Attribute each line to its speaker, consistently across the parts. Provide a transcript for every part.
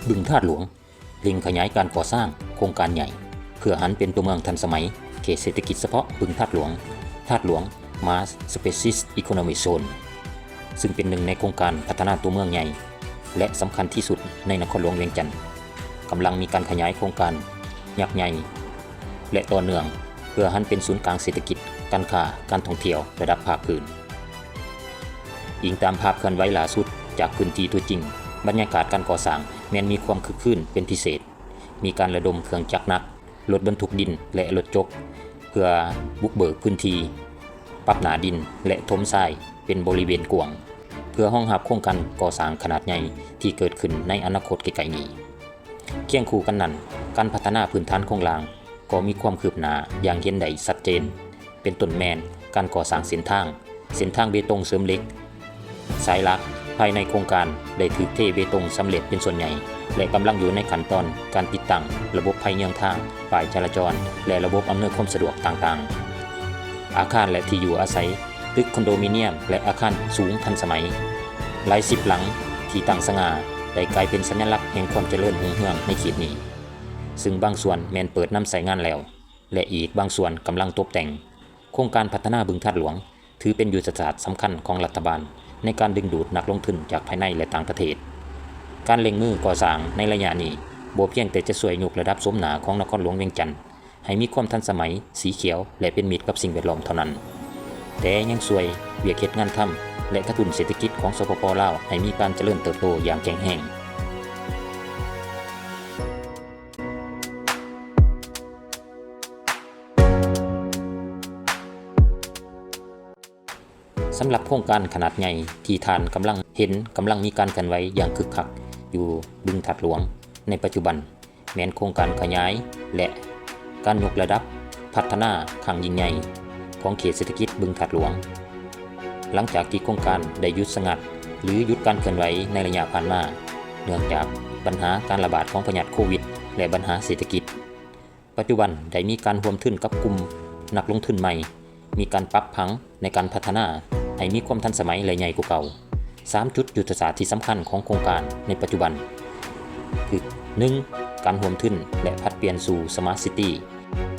Speaker 1: บึงธาตุหลวงเล็งขยายการก่อสร้างโครงการใหญ่เพื่อหันเป็นตัวเมืองทันสมัยเขตเศรษฐกิจเฉพาะบึงธาตุหลวงMass Species Economic Zone ซึ่งเป็นหนึ่งในโครงการพัฒนาตัวเมืองใหญ่และสำคัญที่สุดในนครหลวงเวียงจันทร์กำลังมีการขยายโครงการยักษ์ใหญ่และต่อเนื่องเพื่อหันเป็นศูนย์กลางเศรษฐกิจการค้าการท่องเที่ยวระดับภาคพื้นอิงตามภาพเคลื่อนไหวล่าสุดจากพื้นที่ตัวจริงบรรยากาศการก่อสร้างแม้นมีความคึกคืนเป็นพิเศษมีการระดมเครื่องจักรหนักรถบรรทุกดินและรถจกเพื่อบุกเบิกพื้นที่ปรับหนาดินและถมทรายเป็นบริเวณกว้างเพื่อรองรับโครงการก่อสร้างขนาดใหญ่ที่เกิดขึ้นในอนาคตไกลๆนี้เคียงคู่กันนั้นการพัฒนาพื้นฐานโครงสร้างก็มีความคืบหน้าอย่างเห็นได้ชัดเจนเป็นต้นแม่นการก่อสร้างเส้นทางเบตงเสริมเหล็กสายหลักภายในโครงการได้ถูกเทเบตงสำเร็จเป็นส่วนใหญ่และกำลังอยู่ในขั้นตอนการติดตั้งระบบภัยเยื้องทางป้ายจราจรและระบบอำนวยความสะดวกต่างๆอาคารและที่อยู่อาศัยตึกคอนโดมิเนียมและอาคารสูงทันสมัยหลายสิบหลังที่ตั้งสง่าได้กลายเป็นสัญลักษณ์แห่งความเจริญรุ่งเรืองในเขตนี้ซึ่งบางส่วนแม้นเปิดนำใช้งานแล้วและอีกบางส่วนกำลังตกแต่งโครงการพัฒนาบึงธาตุหลวงถือเป็นยุทธศาสตร์สำคัญของรัฐบาลในการดึงดูดนักลงทุนจากภายในและต่างประเทศการเล็งมือก่อสร้างในระยะนี้บ่เพียงแต่จะช่วยยกระดับสมหนาของนครหลวงเวียงจันทร์ให้มีความทันสมัยสีเขียวและเป็นมิตรกับสิ่งแวดล้อมเท่านั้นแต่ยังช่วยเวียกเฮ็ดงานทำและกระตุ้นเศรษฐกิจของสปป.ลาวให้มีการเจริญเติบโตอย่างแข็งแรงสำหรับโครงการขนาดใหญ่ที่ท่านกำลังมีการเคลื่อนไหวอย่างคึกคักอยู่บึงธาตุหลวงในปัจจุบันแม้นโครงการขยายและการยกระดับพัฒนาครั้งยิ่งใหญ่ของเขตเศรษฐกิจบึงธาตุหลวงหลังจากที่โครงการได้หยุดชะงักหรือหยุดการเคลื่อนไหวในระยะผ่านมาเนื่องจากปัญหาการระบาดของพยาธิโควิดและปัญหาเศรษฐกิจปัจจุบันได้มีการร่วมทุนกับกลุ่มนักลงทุนใหม่มีการปรับผังในการพัฒนาให้มีความทันสมัยและใหญ่กว่าเก่า3จุดยุทธศาสตร์ที่สำคัญของโครงการในปัจจุบันคือ 1. การร่วมทุนและพัฒน์เปลี่ยนสู่ Smart City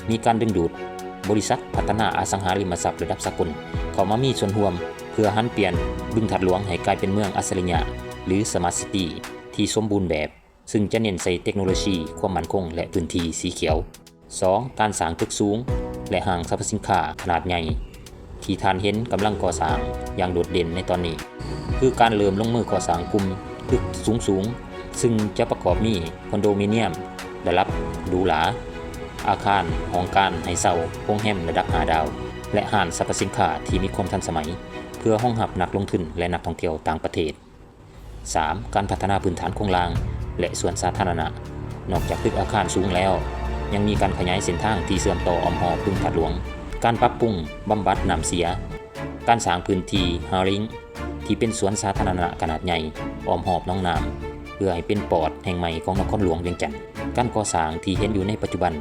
Speaker 1: มีการดึงดูดบริษัทพัฒนาอสังหาริมทรัพย์ระดับสากลเข้ามามีส่วนร่วมเพื่อหันเปลี่ยนบึงธาตุหลวงให้กลายเป็นเมืองอัจฉริยะหรือ Smart City ที่สมบูรณ์แบบซึ่งจะเน้นใส่เทคโนโลยีความมั่นคงและพื้นที่สีเขียว 2. การสร้างตึกสูงและห้างสรรพสินค้าขนาดใหญ่ที่ท่านเห็นกำลังก่อสร้างอย่างโดดเด่นในตอนนี้คือการเริ่มลงมือก่อสร้างกลุ่มตึกสูงซึ่งจะประกอบมีคอนโดมิเนียมระดับหรูหราอาคารห้องการให้เช่าโรงแรมระดับ5 ดาวและห้างสรรพสินค้าที่มีความทันสมัยเพื่อรองรับนักลงทุนและนักท่องเที่ยวต่างประเทศ 3. การพัฒนาพื้นฐานโครงสร้างและสวนสาธารณะนอกจากตึกอาคารสูงแล้วยังมีการขยายเส้นทางที่เชื่อมต่ออ้อมหอบบึงธาตุหลวงการปรับปรุงบำบัดน้ำเสียการสร้างพื้นที่ฮาริงที่เป็นสวนสาธารณะขนาดใหญ่อ้อมหอบน้องน้ำเพื่อให้เป็นปอดแห่งใหม่ของนครหลวงเวียงจันทร์การก่อสร้างที่เห็นอยู่ในปัจจุบัน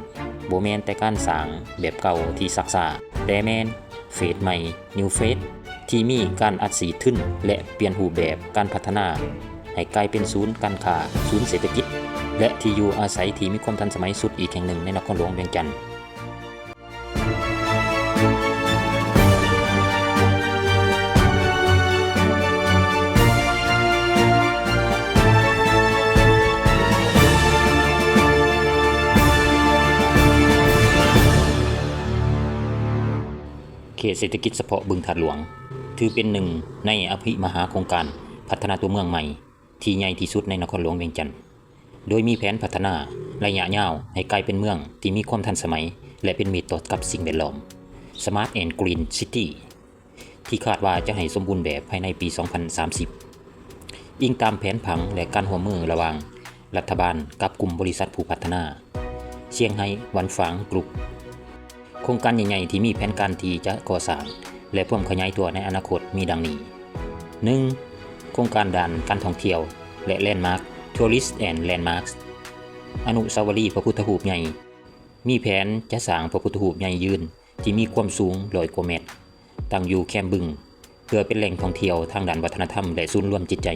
Speaker 1: บ่แม่นแต่การสร้างแบบเก่าที่ซักซ่าแต่แม่นเฟสใหม่ New Phase ที่มีการอัดสีทึ้นและเปลี่ยนรูปแบบการพัฒนาให้กลายเป็นศูนย์การค้าศูนย์เศรษฐกิจและที่อยู่อาศัยที่มีความทันสมัยสุดอีกแห่งหนึ่งในนครหลวงเวียงจันทร์เขตเศรษฐกิจเฉพาะบึงธาตุหลวงถือเป็นหนึ่งในอภิมหาโครงการพัฒนาตัวเมืองใหม่ที่ใหญ่ที่สุดในนครหลวงเวียงจันทร์โดยมีแผนพัฒนาระยะยาวให้กลายเป็นเมืองที่มีความทันสมัยและเป็นมิตรต่อกับสิ่งแวดล้อม Smart and Green City ที่คาดว่าจะให้สมบูรณ์แบบภายในปี 2030 อิงตามแผนผังและการร่วมมือระหว่างรัฐบาลกับกลุ่มบริษัทผู้พัฒนาเซี่ยงไฮ้หวันฝางกรุ๊ปโครงการใหญ่ๆที่มีแผนการที่จะก่อสร้างและเพิ่มขยายตัวในอนาคตมีดังนี้ 1. โครงการด้านการท่องเที่ยวและแลนด์มาร์ค Tourist and Landmarks อนุสาวรีย์พระพุทธรูปใหญ่มีแผนจะสร้างพระพุทธรูปใหญ่ยืนที่มีความสูง100 กว่าเมตรตั้งอยู่แคมป์บึงเพื่อเป็นแหล่งท่องเที่ยวทางด้านวัฒนธรรมและศูนย์รวมจิตใจ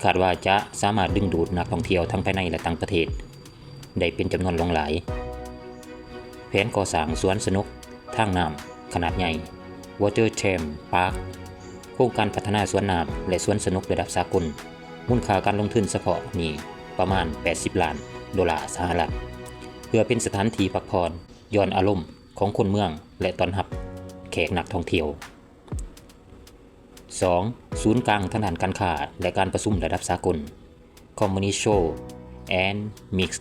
Speaker 1: คาดว่าจะสามารถดึงดูดนักท่องเที่ยวทั้งภายในและต่างประเทศได้เป็นจำนวนหลายแผนก่อสร้างสวนสนุกทางน้ำขนาดใหญ่ Water Theme Park โครงการพัฒนาสวนน้ำและสวนสนุกระดับสากลมูลค่าการลงทุนเฉพาะนี่ประมาณ$80 ล้านสหรัฐเพื่อเป็นสถานที่พักผ่อนย้อนอารมณ์ของคนเมืองและต้อนรับแขกนักท่องเที่ยว 2. ศูนย์กลางทางด้านการค้าและการประชุมระดับสากล Community Show and Mix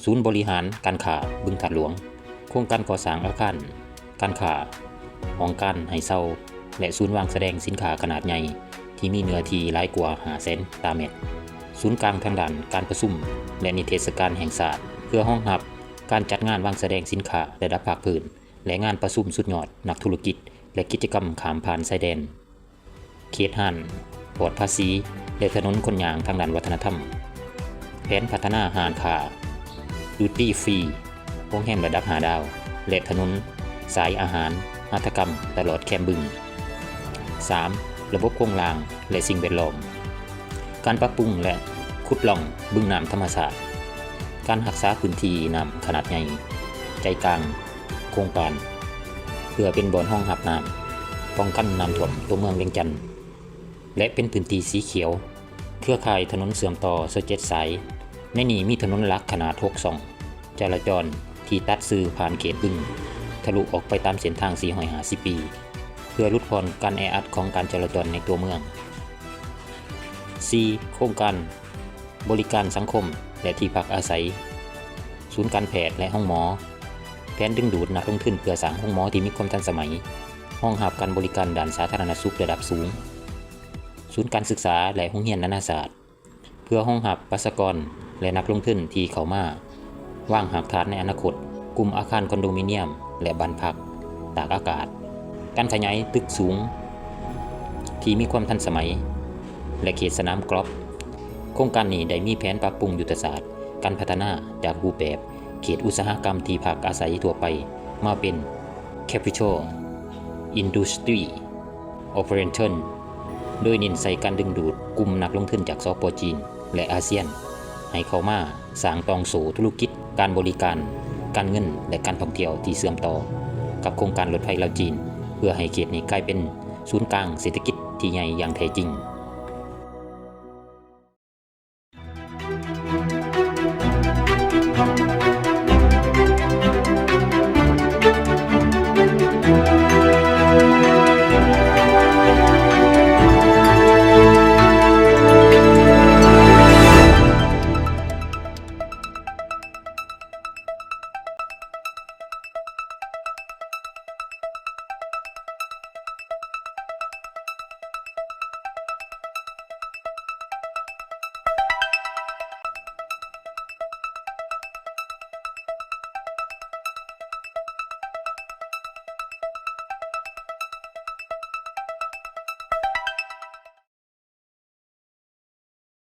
Speaker 1: ศูนย์บริหารการค้าบึงถาดหลวงโครงการก่อสร้างอาคารการค้าห้องการให้เช่าและศูนย์วางแสดงสินค้าขนาดใหญ่ที่มีเนื้อที่หลายกว่า500,000 ตารางเมตรศูนย์กลางทางด้านการประชุมและนิทรรศการแห่งชาติเพื่อรองรับการจัดงานวางแสดงสินค้าระดับภาคพื้นและงานประชุมสุดยอดนักธุรกิจและกิจกรรมข้ามผ่านชายแดนเขตห้านปลอดภาษีและถนนคนย่างทางด้านวัฒนธรรมแผนพัฒนาห้างค้าดูตี้ฟรีโรงแรมระดับ5 ดาวและถนนสายอาหารหัตถกรรมตลอดแคมบึง 3. ระบบโครงรางและสิ่งแวดล้อมการปรับปรุงและขุดหล่องบึงน้ำธรรมชาติการรักษาพื้นที่น้ำขนาดใหญ่ใจกลางโครงการเพื่อเป็นบ่อนห้องรับน้ำป้องกันน้ำท่วมตัวเมืองเวียงจันทน์และเป็นพื้นที่สีเขียวเครือข่ายถนนเสื่อมต่อ17 สายในนี้มีถนนหลักขนาด6 ช่องจราจรที่ตัดสื่อผ่านเขตบึงทะลุออกไปตามเส้นทาง450 ปีเพื่อลดผ่อนการแออัดของการจราจรในตัวเมือง 4. โครงการบริการสังคมและที่พักอาศัยศูนย์การแพทย์และห้องหมอแผนดึงดูดนักลงทุนเพื่อสร้างห้องหมอที่มีความทันสมัยห้องรับการบริการด้านสาธารณสุขระดับสูงศูนย์การศึกษาและโรงเรียนนานาศาสตร์เพื่อห้องรับประชากรและนักลงทุนที่เข้ามาวางรากฐานในอนาคตกลุ่มอาคารคอนโดมิเนียมและบ้านพักตากอากาศการขยายตึกสูงที่มีความทันสมัยและเขตสนามกอล์ฟโครงการนี้ได้มีแผนปรับปรุงยุทธศาสตร์การพัฒนาจากรูปแบบเขตอุตสาหกรรมที่พักอาศัยทั่วไปมาเป็น Capital Industry Operation โดยเน้นใส่การดึงดูดกลุ่มนักลงทุนจากสป.จีนและอาเซียนให้เข้ามาสร้างตองโสธุรกิจการบริการการเงินและการท่องเที่ยวที่เชื่อมต่อกับโครงการรถไฟลาวจีนเพื่อให้เขตนี้กลายเป็นศูนย์กลางเศรษฐกิจที่ใหญ่อย่างแท้จริง